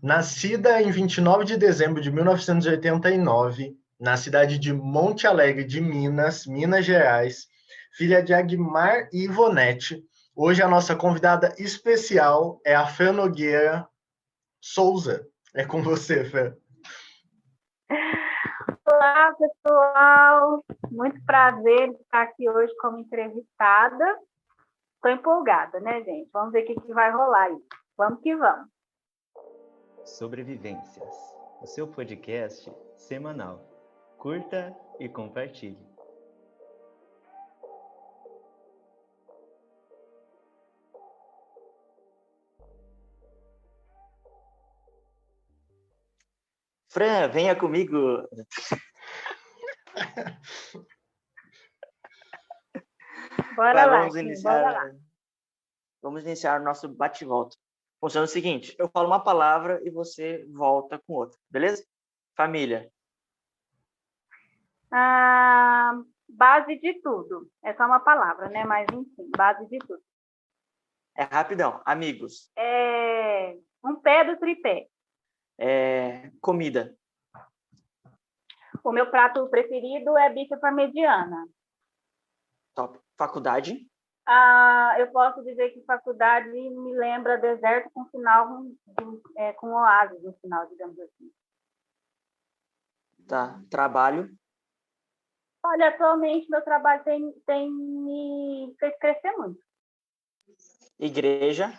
Nascida em 29 de dezembro de 1989, na cidade de Monte Alegre de Minas, Minas Gerais, filha de Agmar e Ivonete, hoje a nossa convidada especial é a Fran Nogueira Souza. É com você, Fran. Olá, pessoal. Muito prazer estar aqui hoje como entrevistada. Estou empolgada, né, gente? Vamos ver o que vai rolar aí. Vamos que vamos. Sobrevivências, o seu podcast semanal. Curta e compartilhe. Fran, venha comigo. Bora lá, bora lá. Vamos iniciar o nosso bate-volta. Funciona o seguinte, eu falo uma palavra e você volta com outra, beleza? Família. Base de tudo. É só uma palavra, né? Mas, enfim, base de tudo. É rapidão. Amigos. Um pé do tripé. Comida. O meu prato preferido é bife parmegiana. Top. Faculdade. Eu posso dizer que faculdade me lembra deserto com final com oásis no final, digamos assim. Tá. Trabalho. Olha, atualmente meu trabalho tem me feito crescer muito. Igreja.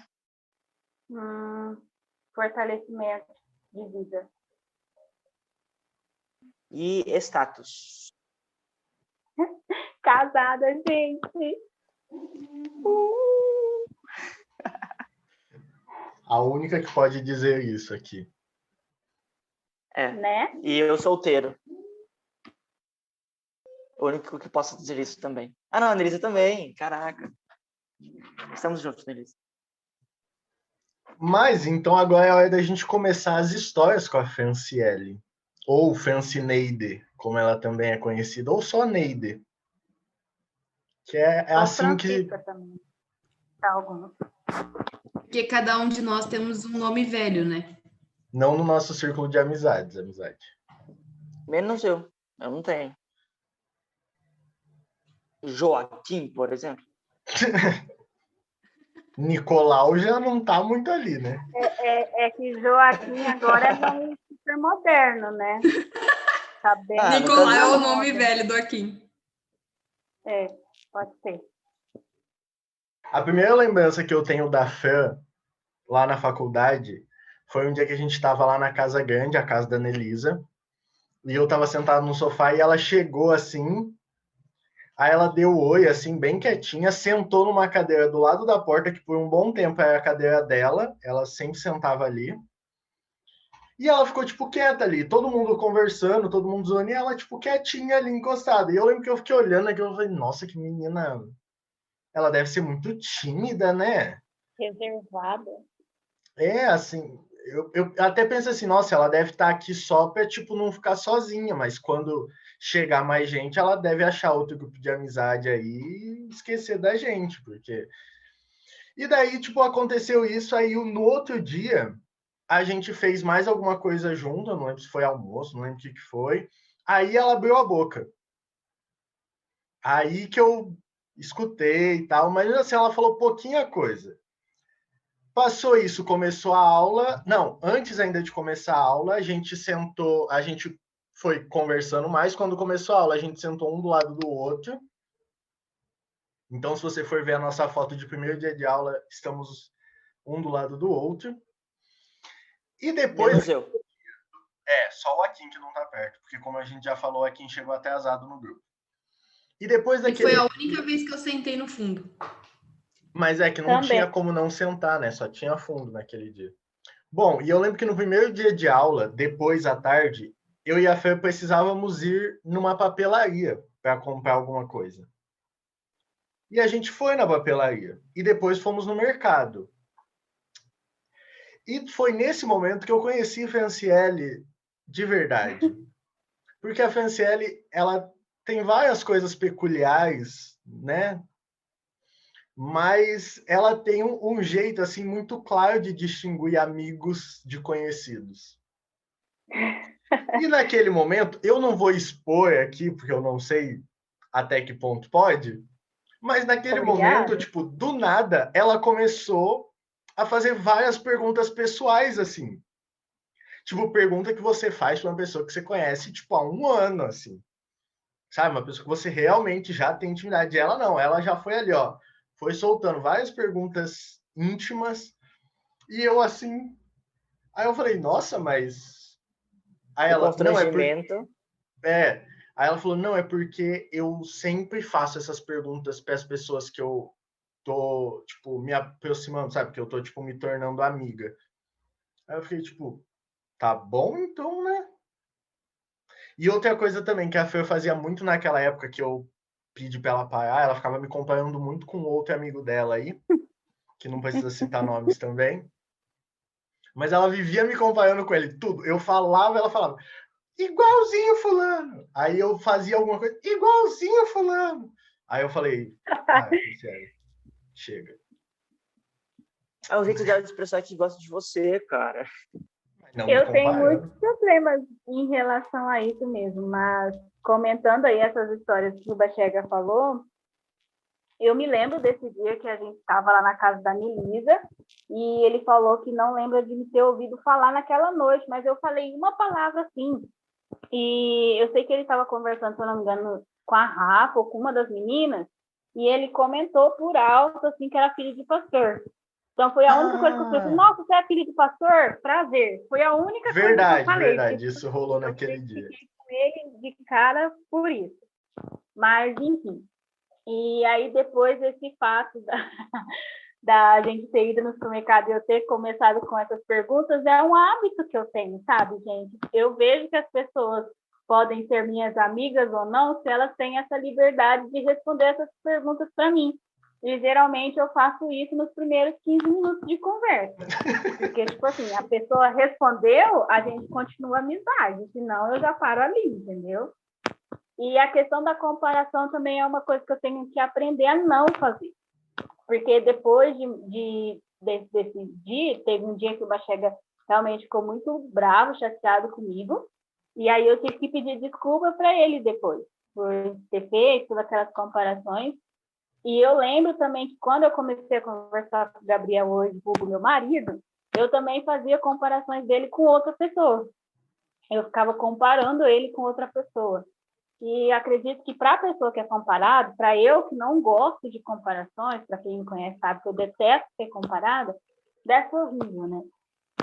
Fortalecimento de vida. E status. Casada, gente. A única que pode dizer isso aqui. Né? E eu solteiro. O único que posso dizer isso também. Não, a Nelisa também. Caraca. Estamos juntos, Nelisa. Mas, então, agora é a hora da gente começar as histórias com a Franciele. Ou Francineide, como ela também é conhecida. Ou só Neide. Que é assim que... Também. Tá, alguns. Porque cada um de nós temos um nome velho, né? Não no nosso círculo de amizade. Menos eu. Eu não tenho. Joaquim, por exemplo. Nicolau já não tá muito ali, né? É que Joaquim agora é nome super moderno, né? Tá bem. Nicolau é o nome velho do Joaquim. Pode ser. A primeira lembrança que eu tenho da Fran, lá na faculdade, foi um dia que a gente estava lá na Casa Grande, a casa da Nelisa, e eu estava sentado no sofá e ela chegou assim, aí ela deu oi, assim, bem quietinha, sentou numa cadeira do lado da porta, que por um bom tempo era a cadeira dela, ela sempre sentava ali, e ela ficou, tipo, quieta ali, todo mundo conversando, todo mundo zoando, e ela, tipo, quietinha ali, encostada. E eu lembro que eu fiquei olhando aquilo e falei, nossa, que menina... Ela deve ser muito tímida, né? Reservada. Assim, eu até penso assim, nossa, ela deve estar aqui só para, tipo, não ficar sozinha, mas quando chegar mais gente, ela deve achar outro grupo de amizade aí e esquecer da gente, porque... E daí, tipo, aconteceu isso, aí no outro dia, a gente fez mais alguma coisa junto, não lembro se foi almoço, não lembro o que foi, aí ela abriu a boca. Aí que eu escutei e tal, mas assim, ela falou pouquinha coisa. Passou isso, começou a aula. Não, antes ainda de começar a aula, a gente sentou, a gente foi conversando mais. Quando começou a aula, a gente sentou um do lado do outro. Então, se você for ver a nossa foto de primeiro dia de aula, estamos um do lado do outro. E depois... Menos eu. Só o Akin que não tá perto, porque como a gente já falou, o Akin chegou atrasado no grupo. E depois daquele... E foi a única vez que eu sentei no fundo. Mas é que não tinha como não sentar, né? Só tinha fundo naquele dia. Bom, e eu lembro que no primeiro dia de aula, depois à tarde, eu e a Fê precisávamos ir numa papelaria para comprar alguma coisa. E a gente foi na papelaria. E depois fomos no mercado. E foi nesse momento que eu conheci a Franciele de verdade. Porque a Franciele, ela tem várias coisas peculiares, né? mas ela tem um jeito assim muito claro de distinguir amigos de conhecidos. E naquele momento, eu não vou expor aqui, porque eu não sei até que ponto pode, mas naquele momento, Obrigada. tipo, do nada, ela começou a fazer várias perguntas pessoais, assim. Tipo, pergunta que você faz para uma pessoa que você conhece, tipo, há um ano, assim. Sabe? Uma pessoa que você realmente já tem intimidade. Ela não, ela já foi ali, ó. Foi soltando várias perguntas íntimas. E eu, assim... Aí eu falei, nossa, mas... Aí O ela, não, é porque... constrangimento. É. Aí ela falou, não, é porque eu sempre faço essas perguntas para as pessoas que eu tô, tipo, me aproximando, sabe? Que eu tô, tipo, me tornando amiga. Aí eu fiquei, tipo, tá bom então, né? E outra coisa também que a Fer fazia muito naquela época que eu pedi pra ela parar, ela ficava me comparando muito com outro amigo dela aí, que não precisa citar nomes também. Mas ela vivia me comparando com ele, tudo. Eu falava, ela falava, igualzinho fulano. Aí eu fazia alguma coisa, igualzinho fulano. Aí eu falei, sério, chega. É o jeito dela de expressar que gosta de você, cara. Não me Eu tenho muitos comparando. problemas em relação a isso mesmo, mas comentando aí essas histórias que o Bachega falou, eu me lembro desse dia que a gente estava lá na casa da Melisa e ele falou que não lembra de me ter ouvido falar naquela noite, mas eu falei uma palavra assim. E eu sei que ele estava conversando, se eu não me engano, com a Rafa ou com uma das meninas, e ele comentou por alto assim que era filho de pastor. Então foi a única coisa que eu falei assim, nossa, você é filho de pastor? Prazer. Foi a única coisa que eu Verdade, falei. Porque, verdade. Isso rolou eu naquele dia. fiquei com ele de cara por isso. Mas, enfim. E aí, depois desse fato da gente ter ido no supermercado e eu ter começado com essas perguntas, é um hábito que eu tenho, sabe, gente? Eu vejo que as pessoas podem ser minhas amigas ou não, se elas têm essa liberdade de responder essas perguntas para mim. E geralmente eu faço isso nos primeiros 15 minutos de conversa. Porque, tipo assim, a pessoa respondeu, a gente continua a amizade, senão eu já paro ali, entendeu? E a questão da comparação também é uma coisa que eu tenho que aprender a não fazer. Porque depois desse dia, teve um dia que o Bachega realmente ficou muito bravo, chateado comigo. E aí eu tive que pedir desculpa para ele depois, por ter feito todas aquelas comparações. E eu lembro também que quando eu comecei a conversar com o Gabriel hoje, o meu marido, eu também fazia comparações dele com outra pessoa. Eu ficava comparando ele com outra pessoa. E acredito que para a pessoa que é comparado, para eu que não gosto de comparações, para quem me conhece sabe que eu detesto ser comparada, deve ser horrível, né?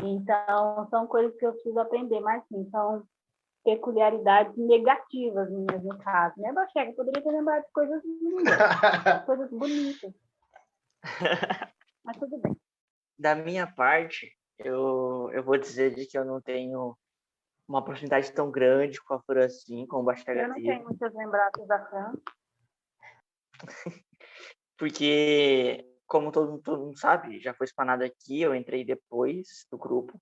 Então, são coisas que eu preciso aprender, mas sim, são peculiaridades negativas minhas no caso, né? Bachega, poderia ter lembrado de coisas lindas, coisas bonitas, mas tudo bem. Da minha parte, eu vou dizer de que eu não tenho uma proximidade tão grande com a Fran assim, como o Bachega Eu não teve. tenho muitas lembranças da Fran. Porque, como todo mundo sabe, já foi explanado aqui, eu entrei depois do grupo.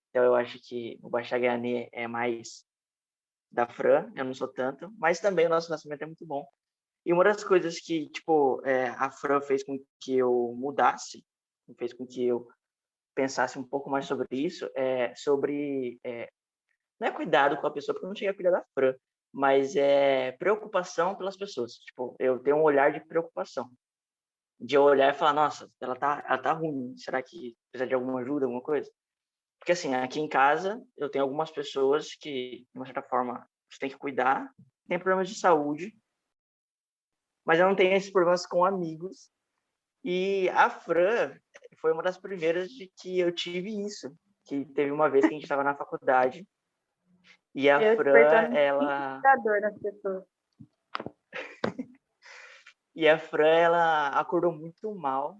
Então, eu acho que o Bachega é mais da Fran, eu não sou tanto. Mas também o nosso nascimento é muito bom. E uma das coisas que, tipo, a Fran fez com que eu mudasse, fez com que eu pensasse um pouco mais sobre isso, não é cuidado com a pessoa, porque eu não cheguei a cuidar da Fran, mas é preocupação pelas pessoas. Tipo, eu tenho um olhar de preocupação. De eu olhar e falar, nossa, ela tá ruim, será que precisa de alguma ajuda, alguma coisa? Porque, assim, aqui em casa, eu tenho algumas pessoas que, de uma certa forma, você tem que cuidar, tem problemas de saúde, mas eu não tenho esses problemas com amigos. E a Fran foi uma das primeiras de que eu tive isso. Que teve uma vez que a gente estava na faculdade e a Eu Fran, despertando ela... da dor nas pessoas. E a Fran, ela acordou muito mal.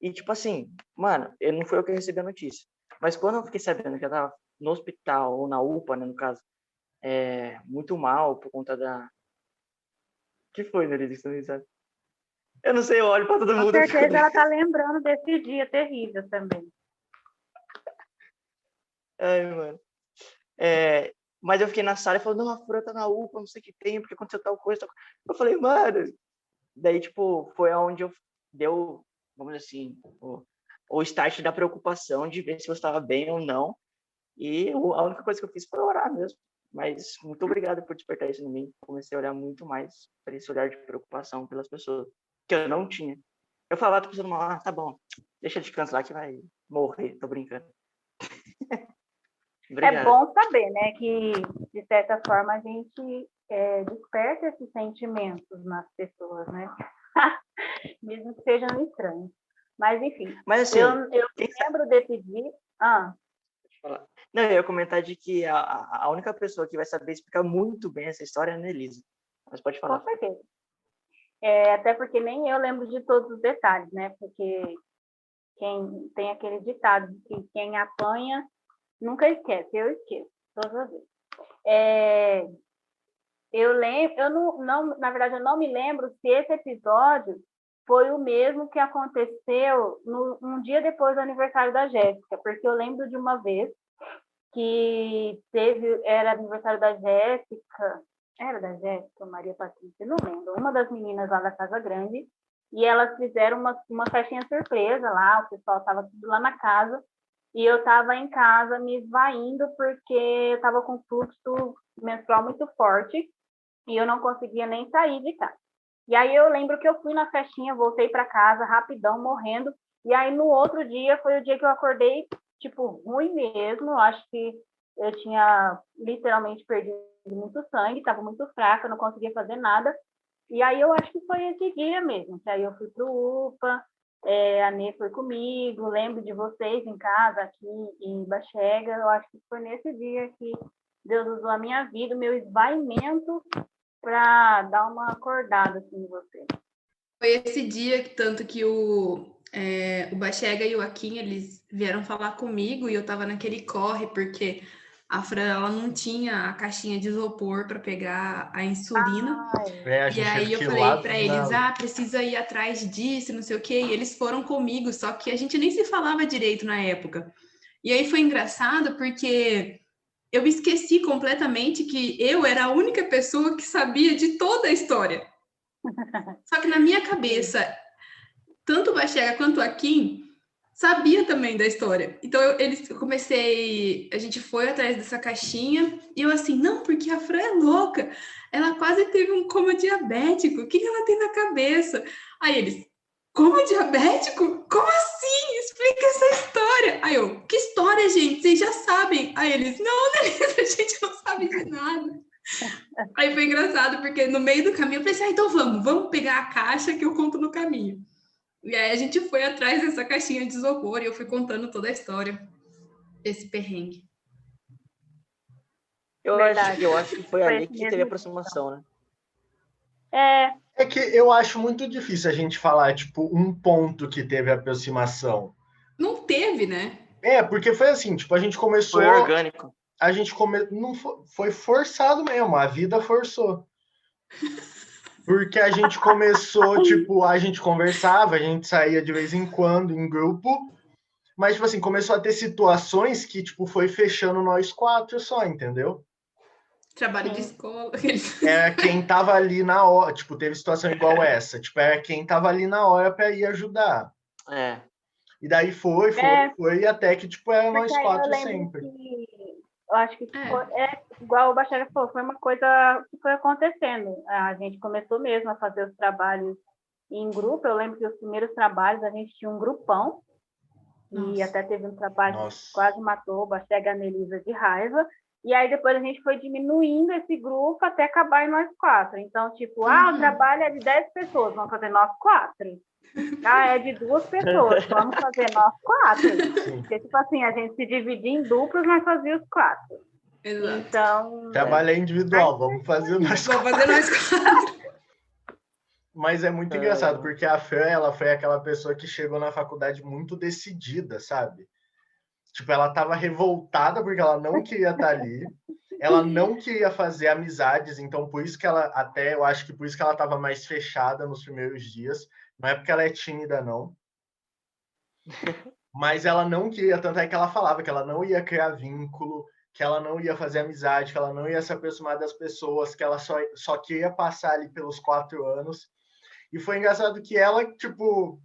E, tipo assim, mano, não foi eu que recebi a notícia. Mas quando eu fiquei sabendo que ela tava no hospital, ou na UPA, né, no caso, muito mal por conta da... que foi, né, sabe? Eu não sei, eu olho pra todo Com mundo e fico... certeza ela tá lembrando desse dia terrível também. Ai, mano. Mas eu fiquei na sala e falei, não, a Fran tá na UPA, não sei o que tem, porque aconteceu tal coisa. Eu falei, mano... Daí, tipo, foi aonde eu deu, vamos dizer assim, o start da preocupação de ver se eu estava bem ou não. E a única coisa que eu fiz foi orar mesmo. Mas muito obrigado por despertar isso em mim. Comecei a olhar muito mais para esse olhar de preocupação pelas pessoas, que eu não tinha. Eu falava, tô pensando mal, tá bom, deixa de canto lá que vai morrer, tô brincando. É bom saber, né, que de certa forma a gente desperta esses sentimentos nas pessoas, né? Mesmo que sejam estranhos. Mas, enfim, mas, assim, eu lembro desse dia... Não, eu ia comentar de que a única pessoa que vai saber explicar muito bem essa história é a Annelise. Mas pode falar. Com certeza. Até porque nem eu lembro de todos os detalhes, né? Porque quem tem aquele ditado de que quem apanha nunca esquece. Eu esqueço, todas as vezes. Eu lembro, na verdade, eu não me lembro se esse episódio foi o mesmo que aconteceu um dia depois do aniversário da Jéssica, porque eu lembro de uma vez que era aniversário da Jéssica, Maria Patrícia, não lembro, uma das meninas lá da Casa Grande, e elas fizeram uma festinha surpresa lá, o pessoal estava tudo lá na casa, e eu estava em casa me esvaindo porque eu estava com fluxo menstrual muito forte, e eu não conseguia nem sair de casa. E aí eu lembro que eu fui na festinha, voltei para casa rapidão, morrendo, e aí no outro dia foi o dia que eu acordei, tipo, ruim mesmo, eu acho que eu tinha literalmente perdido muito sangue, estava muito fraca, não conseguia fazer nada, e aí eu acho que foi esse dia mesmo, que aí eu fui pro UPA, a Nê foi comigo, lembro de vocês em casa, aqui em Baxega, eu acho que foi nesse dia que Deus usou a minha vida, o meu esvaimento, para dar uma acordada assim, em você. Foi esse dia que tanto que o Baxega e o Akin, eles vieram falar comigo e eu tava naquele corre, porque a Fran, ela não tinha a caixinha de isopor para pegar a insulina. E aí eu falei para eles, precisa ir atrás disso, não sei o quê. E eles foram comigo, só que a gente nem se falava direito na época. E aí foi engraçado porque eu esqueci completamente que eu era a única pessoa que sabia de toda a história. Só que na minha cabeça, tanto o Baxega quanto a Kim sabia também da história. Então a gente foi atrás dessa caixinha e eu assim, não, porque a Fran é louca. Ela quase teve um coma diabético. O que ela tem na cabeça? Aí eles, coma diabético? Como assim? Explica essa história. Aí eu, que história, gente? Vocês já sabem. Aí eles, não, a gente não sabe de nada. Aí foi engraçado, porque no meio do caminho eu pensei, então vamos pegar a caixa que eu conto no caminho. E aí a gente foi atrás dessa caixinha de isopor e eu fui contando toda a história desse perrengue. Eu acho que foi ali que teve a aproximação, né? É que eu acho muito difícil a gente falar, tipo, um ponto que teve aproximação. Não teve, né? Porque foi assim, tipo, a gente começou... Foi orgânico. Não foi forçado mesmo, a vida forçou. Porque a gente começou, tipo, a gente conversava, a gente saía de vez em quando em grupo, mas, tipo assim, começou a ter situações que, tipo, foi fechando nós 4 só, entendeu? Trabalho de escola. Era quem tava ali na hora, tipo, teve situação igual essa, tipo, era quem tava ali na hora para ir ajudar. E daí foi, até que, tipo, era nós 4 sempre. Eu acho que igual o Baxega falou, foi uma coisa que foi acontecendo. A gente começou mesmo a fazer os trabalhos em grupo. Eu lembro que os primeiros trabalhos a gente tinha um grupão. E até teve um trabalho que quase matou o Baxega e a Annelisa de raiva. E aí depois a gente foi diminuindo esse grupo até acabar em nós 4. Então, tipo, o trabalho é de 10 pessoas, vamos fazer nós 4. É de 2 pessoas, vamos fazer nós 4. Porque, tipo assim, a gente se dividia em duplos, mas fazia os 4. Exato. Então... Trabalho é individual, vamos fazer nós 4. Vamos fazer nós 4. Mas é muito engraçado, porque a Fran, ela foi aquela pessoa que chegou na faculdade muito decidida, sabe? Tipo, ela tava revoltada porque ela não queria estar ali, ela não queria fazer amizades, então por isso que eu acho que por isso que ela tava mais fechada nos primeiros dias. Não é porque ela é tímida, não. Mas ela não queria, tanto é que ela falava que ela não ia criar vínculo, que ela não ia fazer amizade, que ela não ia se aproximar das pessoas, que ela só queria passar ali pelos 4 anos. E foi engraçado que ela, tipo,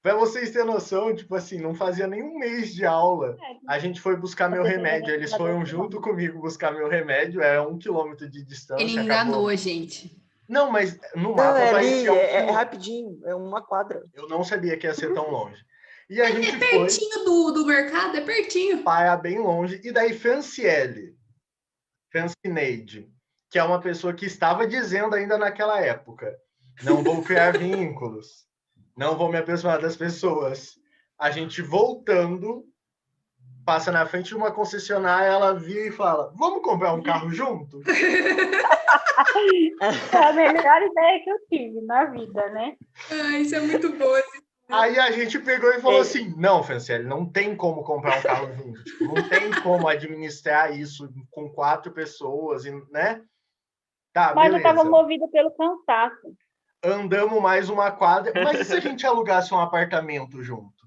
pra vocês terem noção, tipo assim, não fazia nem um mês de aula. A gente foi buscar meu remédio. Eles foram junto comigo buscar meu remédio. Era 1 quilômetro de Ele distância. enganou Acabou. a gente. Não, mas no Não, mapa é parecia ali, 1 é quilômetro. rapidinho, é uma quadra. Eu não sabia que ia ser tão longe. E a gente É foi pertinho do mercado, é pertinho. para bem longe. E daí Francineide, que é uma pessoa que estava dizendo ainda naquela época, não vou criar vínculos, não vou me aproximar das pessoas. A gente voltando, passa na frente de uma concessionária, ela vira e fala, vamos comprar um carro junto? É a melhor ideia que eu tive na vida, né? Ah, isso é muito bom. Aí a gente pegou e falou assim, não, Franciele, não tem como comprar um carro junto. Tipo, não tem como administrar isso com 4 pessoas, né? Tá, Mas eu estava beleza. movida pelo cansaço. Andamos mais uma quadra. Mas e se a gente alugasse um apartamento junto?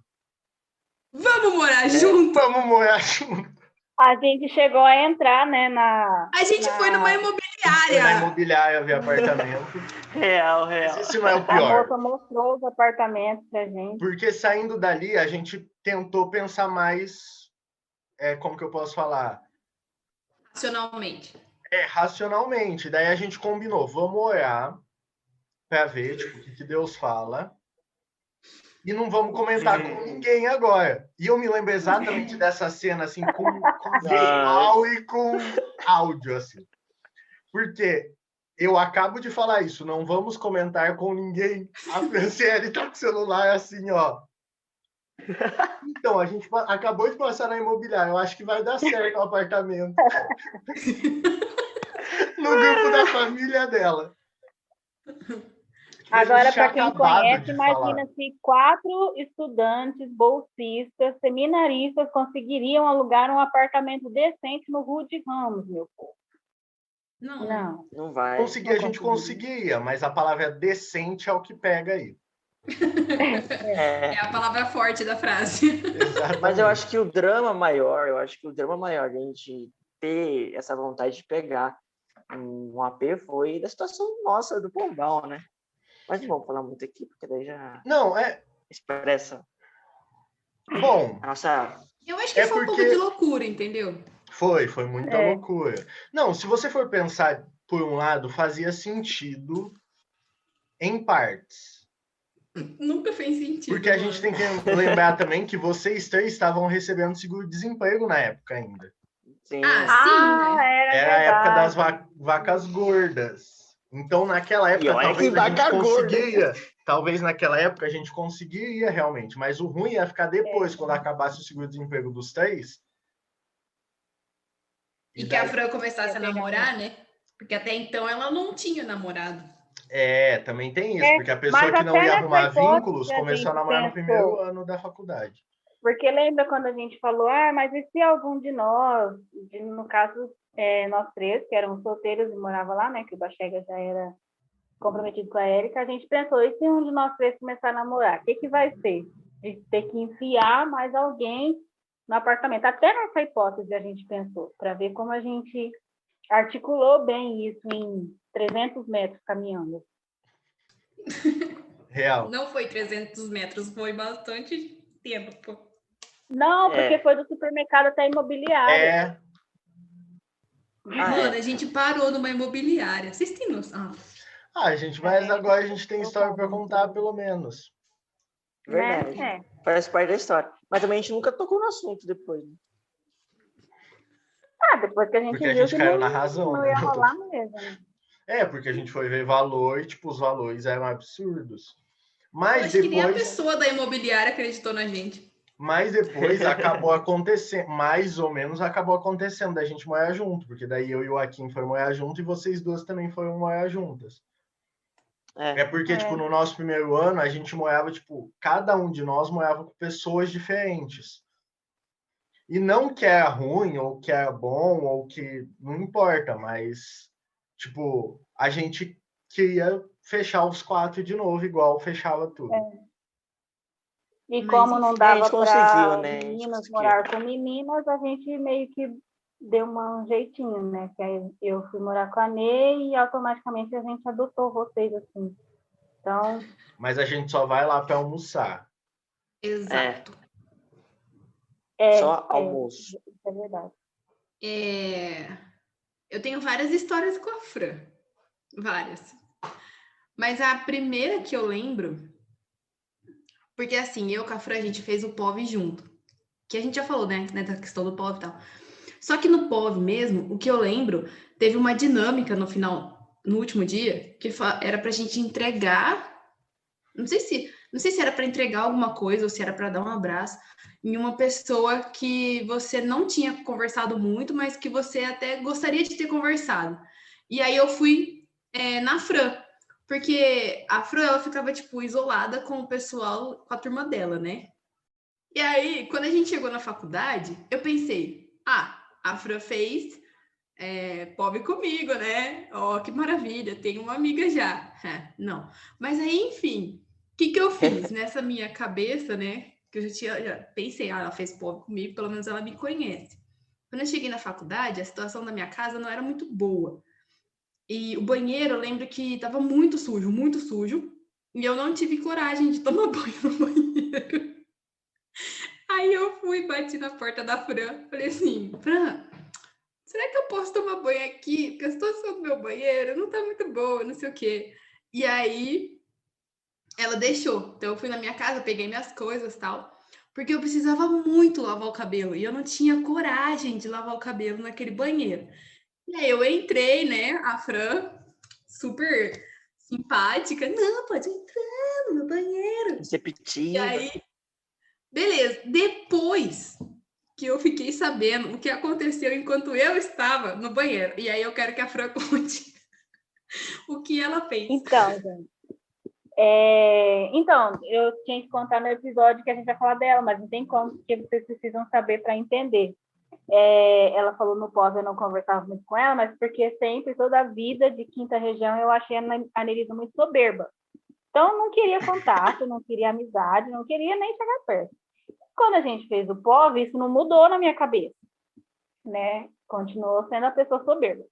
Vamos morar junto? Vamos morar junto. A gente chegou a entrar, né, A gente foi numa Foi na imobiliária. imobiliária ver apartamento. Real. Mas isso não é o A pior. moça mostrou os apartamentos pra gente. Porque saindo dali, a gente tentou pensar mais, como que eu posso falar? Racionalmente. Racionalmente. Daí a gente combinou, vamos orar para ver tipo, o que Deus fala. E não vamos comentar com ninguém agora. E eu me lembro exatamente dessa cena, assim, com visual e com áudio, assim. Porque eu acabo de falar isso, não vamos comentar com ninguém. A Franciele tá com o celular assim, ó. Então, a gente acabou de passar na imobiliária. Eu acho que vai dar certo o apartamento. No grupo da família dela. Agora, para quem acabado conhece, de imagina se 4 estudantes, bolsistas, seminaristas conseguiriam alugar um apartamento decente no Rude Ramos, meu povo. Não. Não vai. Conseguir, a gente conseguiria, mas a palavra decente é o que pega aí. É a palavra forte da frase. Exatamente. Mas eu acho que o drama maior de a gente ter essa vontade de pegar um AP foi da situação nossa do Pombal, né? Mas não vamos falar muito aqui, porque daí já Não, expressa bom. a nossa... Eu acho que foi um pouco de loucura, entendeu? Foi muita loucura. Não, se você for pensar por um lado, fazia sentido em partes. Nunca fez sentido. Porque a gente tem que lembrar também que vocês 3 estavam recebendo seguro-desemprego na época ainda. Sim. Sim, né? Era a época das vacas gordas. Então, naquela época, talvez a gente conseguiria. Talvez naquela época a gente conseguiria realmente. Mas o ruim ia ficar depois, quando acabasse o seguro-desemprego dos 3. E que a Fran começasse a namorar, né? Porque até então ela não tinha namorado. Também tem isso, porque a pessoa que não ia arrumar vínculos começou a namorar no primeiro ano da faculdade. Porque lembra quando a gente falou, mas e se algum de nós, no caso, nós 3, que éramos solteiros e morava lá, né, que o Bachega já era comprometido com a Érica, a gente pensou, e se um de nós 3 começar a namorar, o que vai ser? A gente ter que enfiar mais alguém no apartamento. Até nessa hipótese a gente pensou, para ver como a gente articulou bem isso em 300 metros caminhando. Real. Não foi 300 metros, foi bastante tempo. Não, porque foi do supermercado até a imobiliária. Mano, a gente parou numa imobiliária. Vocês têm noção? Gente, mas agora a gente tem história para contar, pelo menos. Verdade. Faz parte da história. Mas também a gente nunca tocou no assunto depois. Né? Depois que a gente porque viu a gente que caiu na razão. Não ia rolar mesmo. Porque a gente foi ver valor e, tipo, os valores eram absurdos. Mas acho que nem a pessoa da imobiliária acreditou na gente. Mas depois acabou acontecendo, mais ou menos acabou acontecendo da gente morar junto, porque daí eu e o Joaquim foram morar junto e vocês 2 também foram morar juntas. Porque, tipo, no nosso primeiro ano, a gente morava, tipo, cada um de nós morava com pessoas diferentes. E não que era ruim, ou que era bom, ou que... Não importa, mas, tipo, a gente queria fechar os 4 de novo, igual fechava tudo. E como não dava para né? meninas morar com meninas, a gente meio que deu um jeitinho, né? Que aí eu fui morar com a Ney e automaticamente a gente adotou vocês, assim. Então, Mas a gente só vai lá para almoçar. Exato. Só almoço. isso é verdade. Eu tenho várias histórias com a Fran. Várias. Mas a primeira que eu lembro, porque assim, eu com a Fran, a gente fez o POV junto. Que a gente já falou, né? Da questão do POV e tal. Só que no POV mesmo, o que eu lembro, teve uma dinâmica no final, no último dia, que era pra gente entregar. Não sei se era para entregar alguma coisa ou se era para dar um abraço em uma pessoa que você não tinha conversado muito, mas que você até gostaria de ter conversado. E aí eu fui na Fran, porque a Fran ela ficava tipo isolada com o pessoal, com a turma dela, né? E aí, quando a gente chegou na faculdade, eu pensei, a Fran fez pobre comigo, né? Ó, que maravilha, tenho uma amiga já. Não. Mas aí, enfim, o que eu fiz nessa minha cabeça, né? Que eu já pensei, ela fez pobre comigo, pelo menos ela me conhece. Quando eu cheguei na faculdade, a situação da minha casa não era muito boa. E o banheiro, eu lembro que estava muito sujo, e eu não tive coragem de tomar banho no banheiro. Aí eu fui, bati na porta da Fran, falei assim, Fran, será que eu posso tomar banho aqui? Porque a situação do meu banheiro não tá muito boa, não sei o quê. E aí, ela deixou. Então, eu fui na minha casa, peguei minhas coisas e tal, porque eu precisava muito lavar o cabelo e eu não tinha coragem de lavar o cabelo naquele banheiro. E aí, eu entrei, né? A Fran, super simpática. Não, pode entrar no meu banheiro. E Receptiva. aí, beleza. Depois que eu fiquei sabendo o que aconteceu enquanto eu estava no banheiro. E aí eu quero que a Fran conte o que ela fez. Então, gente. Então, eu tinha que contar no episódio que a gente vai falar dela, mas não tem como, porque vocês precisam saber para entender. Ela falou no pós, eu não conversava muito com ela, mas porque sempre, toda a vida de Quinta Região, eu achei a Nelisa muito soberba. Então, não queria contato, não queria amizade, não queria nem chegar perto. Quando a gente fez o POV, isso não mudou na minha cabeça, né? Continuou sendo a pessoa soberba.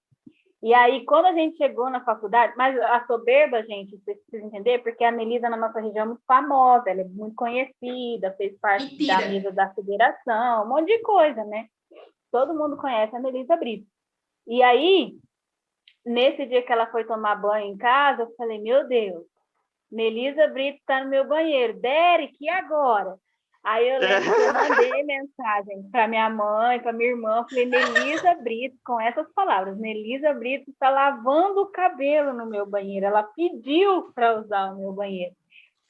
E aí, quando a gente chegou na faculdade, mas a soberba, gente, vocês precisam entender, porque a Nelisa na nossa região é muito famosa, ela é muito conhecida, fez parte da mesa da federação, um monte de coisa, né? Todo mundo conhece a Nelisa Brito. E aí, nesse dia que ela foi tomar banho em casa, eu falei, meu Deus, Nelisa Brito está no meu banheiro. Derek, e agora? Aí eu lembro que eu mandei mensagem para minha mãe, para minha irmã, falei, Nelisa Brito, com essas palavras, Nelisa Brito está lavando o cabelo no meu banheiro. Ela pediu para usar o meu banheiro.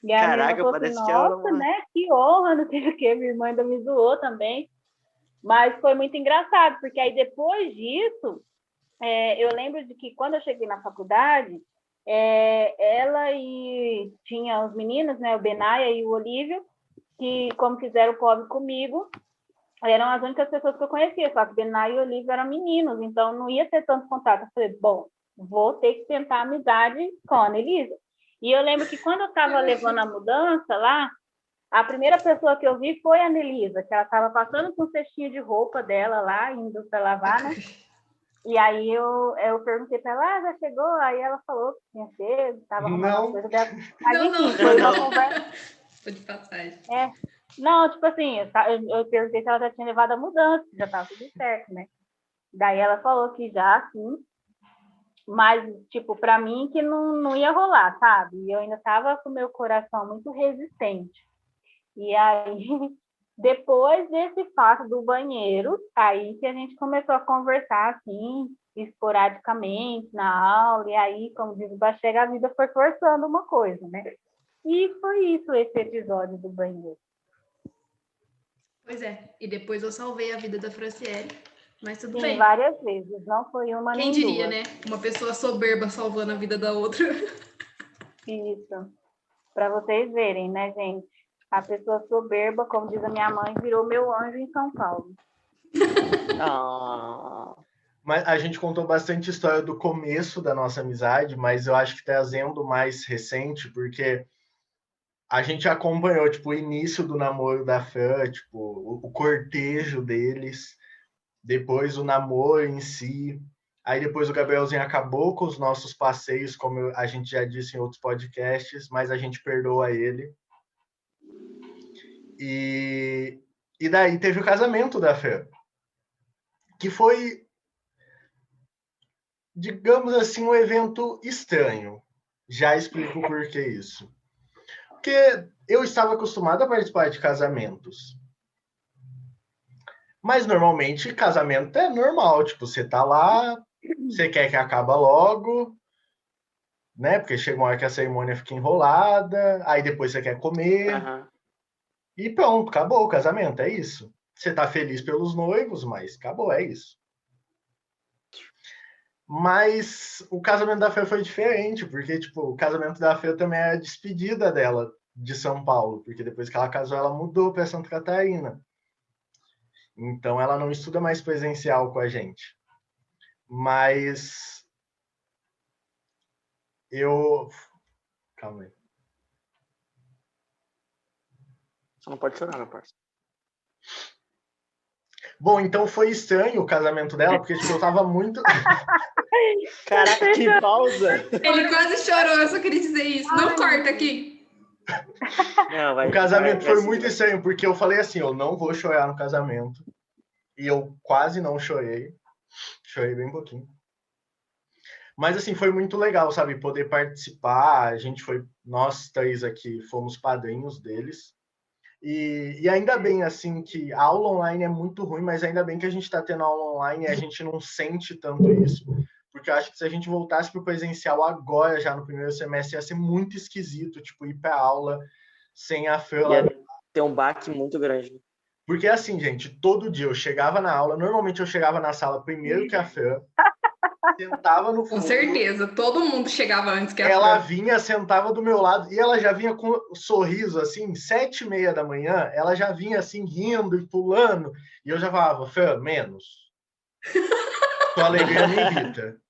E a minha irmã falou assim, nossa, né? Que honra, não sei o quê. Minha irmã ainda me zoou também. Mas foi muito engraçado, porque aí depois disso, eu lembro de que quando eu cheguei na faculdade, ela e tinha os meninos, né, o Benaia e o Olívio, que, como fizeram o POV comigo, eram as únicas pessoas que eu conhecia, só que o Benaia e o Olívio eram meninos, então não ia ter tanto contato. Eu falei, bom, vou ter que tentar amizade com a Anelisa. E eu lembro que quando eu estava levando a mudança lá, a primeira pessoa que eu vi foi a Anelisa, que ela estava passando com um cestinho de roupa dela lá, indo para lavar, né? E aí eu perguntei para ela, já chegou? Aí ela falou que tinha chego, estava arrumando as coisas dela. Mas enfim, foi uma conversa. Foi de passagem. Não, tipo assim, eu perguntei se ela já tinha levado a mudança, já estava tudo certo, né? Daí ela falou que já, sim. Mas, tipo, para mim que não ia rolar, sabe? E eu ainda estava com o meu coração muito resistente. E aí, depois desse fato do banheiro, aí que a gente começou a conversar, assim, esporadicamente, na aula, e aí, como diz o Bachega, a vida foi forçando uma coisa, né? E foi isso, esse episódio do banheiro. Pois é, e depois eu salvei a vida da Franciele, mas tudo Sim, bem. várias vezes, não foi uma Quem nem diria, duas. né? Uma pessoa soberba salvando a vida da outra. Isso, para vocês verem, né, gente? A pessoa soberba, como diz a minha mãe, virou meu anjo em São Paulo. Mas a gente contou bastante história do começo da nossa amizade, mas eu acho que trazendo mais recente, porque a gente acompanhou, tipo, o início do namoro da Fran, tipo, o cortejo deles, depois o namoro em si. Aí depois o Gabrielzinho acabou com os nossos passeios, como a gente já disse em outros podcasts, mas a gente perdoa ele. E daí teve o casamento da Fê, que foi, digamos assim, um evento estranho. Já explico por que isso. Porque eu estava acostumado a participar de casamentos. Mas normalmente casamento é normal, tipo, você tá lá, você quer que acabe logo, né? Porque chega uma hora que a cerimônia fica enrolada, aí depois você quer comer, e pronto, acabou o casamento, é isso. Você tá feliz pelos noivos, mas acabou, é isso. Mas o casamento da Fê foi diferente, porque, tipo, o casamento da Fê também é a despedida dela de São Paulo, porque depois que ela casou, ela mudou para Santa Catarina. Então, ela não estuda mais presencial com a gente. Mas eu... Calma aí. Você não pode chorar, meu parceiro. Bom, então foi estranho o casamento dela, porque tipo, eu tava muito... Caraca, que pausa! Ele quase chorou, eu só queria dizer isso. Não corta aqui. Não, vai, O casamento vai foi seguir, muito vai. estranho, porque eu falei assim, eu não vou chorar no casamento. E eu quase não chorei. Chorei bem pouquinho. Mas assim, foi muito legal, sabe? Poder participar. A gente foi, nós três aqui, fomos padrinhos deles. E ainda bem, assim, que a aula online é muito ruim, mas ainda bem que a gente está tendo aula online e a gente não sente tanto isso. Porque eu acho que se a gente voltasse para o presencial agora, já no primeiro semestre, ia ser muito esquisito, tipo, ir para aula sem a Fê lá. Ia ter um baque muito grande. Porque assim, gente, todo dia eu chegava na aula, normalmente eu chegava na sala primeiro que a Fê, sentava no Com fundo. certeza, todo mundo chegava antes que a Ela Fran. vinha, sentava do meu lado, e ela já vinha com um sorriso, assim, 7h30 da manhã, ela já vinha, assim, rindo e pulando, e eu já falava, Fê, menos. Tua alegria me irrita.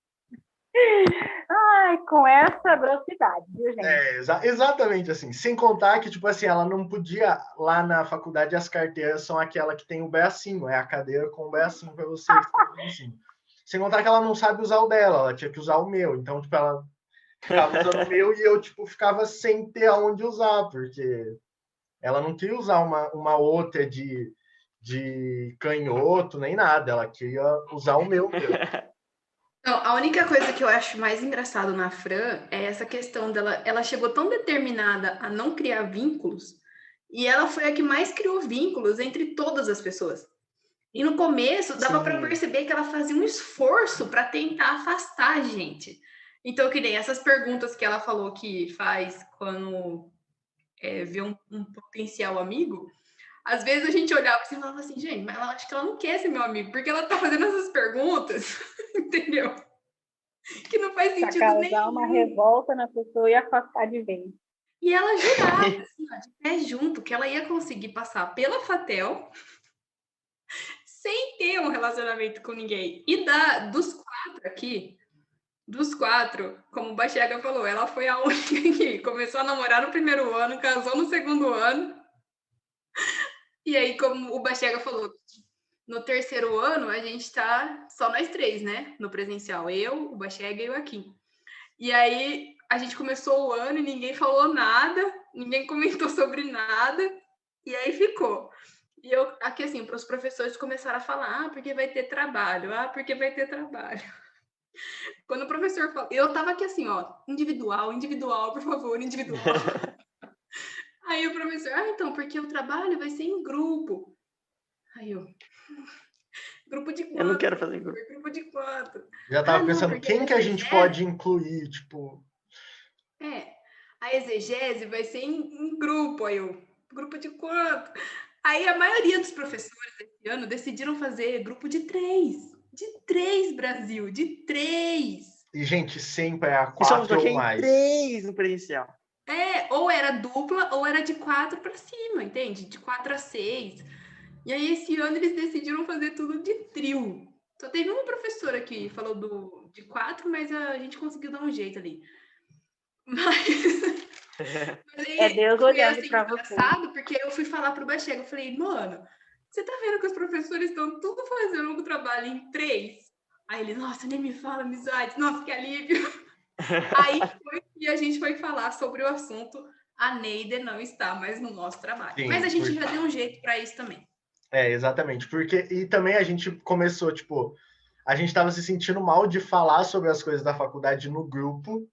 Ai, com essa velocidade, viu, gente? Exatamente assim. Sem contar que, tipo assim, ela não podia, lá na faculdade, as carteiras são aquela que tem o bracinho, é a cadeira com o bracinho para você escrever em cima. Sem contar que ela não sabe usar o dela, ela tinha que usar o meu. Então, tipo, ela ficava usando o meu e eu, tipo, ficava sem ter aonde usar, porque ela não queria usar uma outra de canhoto, nem nada. Ela queria usar o meu mesmo. Não, a única coisa que eu acho mais engraçado na Fran é essa questão dela. Ela chegou tão determinada a não criar vínculos, e ela foi a que mais criou vínculos entre todas as pessoas. E no começo dava para perceber que ela fazia um esforço para tentar afastar a gente. Então, que nem essas perguntas que ela falou que faz quando vê um potencial amigo, às vezes a gente olhava assim e falava assim, gente, mas ela acho que ela não quer ser meu amigo, porque ela tá fazendo essas perguntas, entendeu? Que não faz sentido Pra causar nenhum. uma revolta na pessoa e afastar de vez. E ela jurava, assim, ó, de pé junto, que ela ia conseguir passar pela Fatel sem ter um relacionamento com ninguém. E dos quatro aqui, como o Bachega falou, ela foi a única que começou a namorar no primeiro ano, casou no segundo ano. E aí, como o Bachega falou, no terceiro ano a gente tá só nós três, né? No presencial, eu, o Bachega e o Akin. E aí a gente começou o ano e ninguém falou nada, ninguém comentou sobre nada, e aí ficou. E eu, aqui assim, para os professores começaram a falar, porque vai ter trabalho, porque vai ter trabalho. Quando o professor falou, eu tava aqui assim, ó, individual, por favor, individual. Aí o professor, então, porque o trabalho vai ser em grupo. Aí eu, grupo de quanto? Eu não quero fazer grupo. Grupo de quanto? Já tava pensando, quem que a gente pode incluir, tipo... A exegese vai ser em grupo. Aí eu, grupo de quanto? Aí a maioria dos professores desse ano decidiram fazer grupo de 3. De 3, Brasil, de 3. E, gente, sempre é a 4 ou mais. 3 no presencial. Ou era dupla, ou era de 4 para cima, entende? De 4 a 6. E aí, esse ano, eles decidiram fazer tudo de trio. Só teve uma professora que falou de 4, mas a gente conseguiu dar um jeito ali. Mas É Deus foi olhando assim, pra engraçado, porque eu fui falar pro Bachega, eu falei, mano, você tá vendo que os professores estão tudo fazendo o trabalho em 3? Aí ele, nossa, nem me fala amizade, nossa, que alívio. Aí foi que a gente foi falar sobre o assunto, a Neide não está mais no nosso trabalho. Sim, mas a gente já deu um jeito para isso também. Exatamente. E também a gente começou, tipo, a gente estava se sentindo mal de falar sobre as coisas da faculdade no grupo.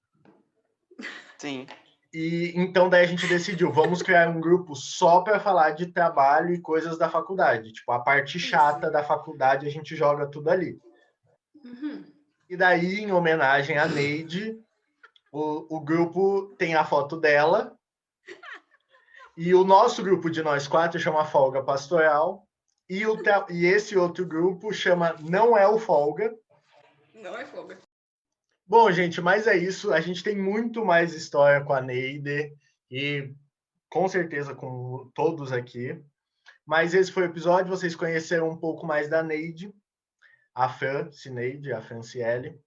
Sim. E então daí a gente decidiu, vamos criar um grupo só para falar de trabalho e coisas da faculdade. Tipo, a parte chata da faculdade a gente joga tudo ali. Uhum. E daí, em homenagem à Neide, o grupo tem a foto dela. E o nosso grupo de nós 4 chama Folga Pastoral. E esse outro grupo chama Não é o Folga. Não é folga. Bom, gente, mas é isso. A gente tem muito mais história com a Neide e com certeza com todos aqui. Mas esse foi o episódio. Vocês conheceram um pouco mais da Neide, a Francineide, a Franciele.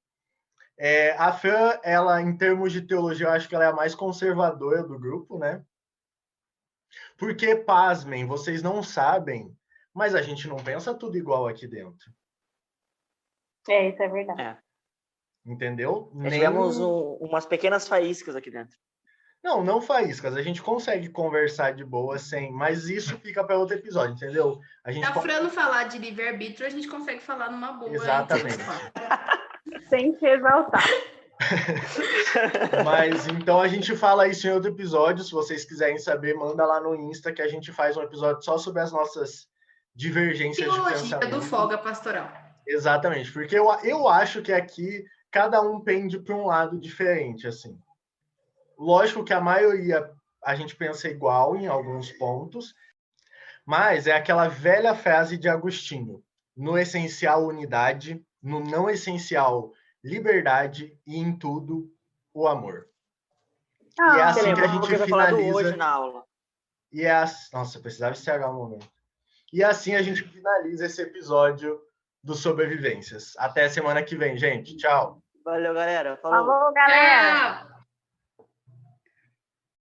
A Fran, ela, em termos de teologia, eu acho que ela é a mais conservadora do grupo, né? Porque, pasmem, vocês não sabem, mas a gente não pensa tudo igual aqui dentro. Isso é verdade. Entendeu? Tivemos umas pequenas faíscas aqui dentro. Não faíscas. A gente consegue conversar de boa sem, mas isso fica para outro episódio, entendeu? Se a Fran não falar de livre-arbítrio, a gente consegue falar numa boa. Exatamente. Sem se exaltar. Mas então a gente fala isso em outro episódio. Se vocês quiserem saber, manda lá no Insta que a gente faz um episódio só sobre as nossas divergências de pensamento. Do Folga Pastoral. Exatamente, porque eu acho que aqui cada um pende para um lado diferente, assim. Lógico que a maioria a gente pensa igual em alguns pontos, mas é aquela velha frase de Agostinho: no essencial unidade, no não essencial liberdade e em tudo o amor. E é assim que a gente finaliza. Hoje na aula. Nossa, eu precisava estragar um momento. E assim a gente finaliza esse episódio do Sobrevivências. Até semana que vem, gente. Tchau. Valeu, galera. Falou. Falou, galera.